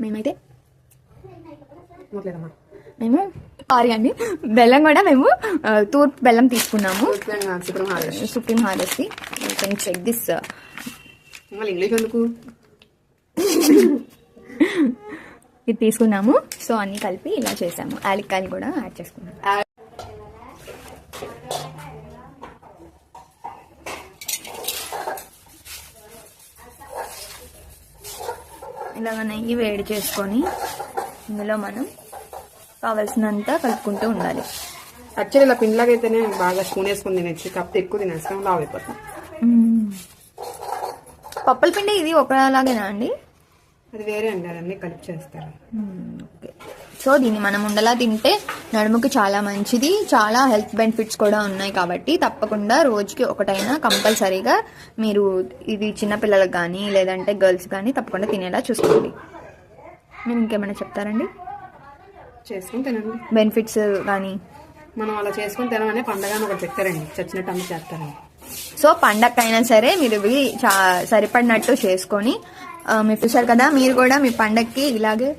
మేమైతే మేము సారీ అండి, బెల్లం కూడా మేము తూర్పు బెల్లం తీసుకున్నాము. సుప్రీం హారెస్కి చెక్ దిస్ ఇంగ్లీష్ ఎందుకు ఇది తీసుకున్నాము. సో అన్నీ కలిపి ఇలా చేసాము. యాలక్కాయలు కూడా యాడ్ చేసుకున్నాము. ఇలాగ నెయ్యి వేడి చేసుకొని ఇందులో మనం కావాల్సినంత కలుపుకుంటూ ఉండాలి. యాక్చువల్లీ ఇలా పిండిలాగా అయితేనే బాగా స్పూన్ వేసుకుని తినచ్చు, కాకపోతే ఎక్కువ తినేస్తాం లావు అయిపోతాం. పప్పుల పిండి ఇది ఒకలాగేనా అండి? అది వేరే అండి, అదన్నీ కలిపి చేస్తారు. ఓకే. సో దీన్ని మనం ఉండలా తింటే నడుముకి చాలా మంచిది, చాలా హెల్త్ బెనిఫిట్స్ కూడా ఉన్నాయి. కాబట్టి తప్పకుండా రోజుకి ఒకటైనా కంపల్సరీగా మీరు ఇది చిన్నపిల్లలకు కానీ లేదంటే గర్ల్స్ కానీ తప్పకుండా తినేలా చూసుకోండి. మీరు ఇంకేమైనా చెప్తారండి? చేసుకుని తినండి. బెనిఫిట్స్ కానీ మనం అలా చేసుకుని తినమనే పండగ ఒకటి పెట్టారండి, చచ్చినట్టు అమ్మ చేస్తారండి. సో పండగకైనా సరే మీరు ఇవి సరిపడినట్టు చేసుకొని మీరు చూసారు కదా, మీరు కూడా మీ పండగకి ఇలాగే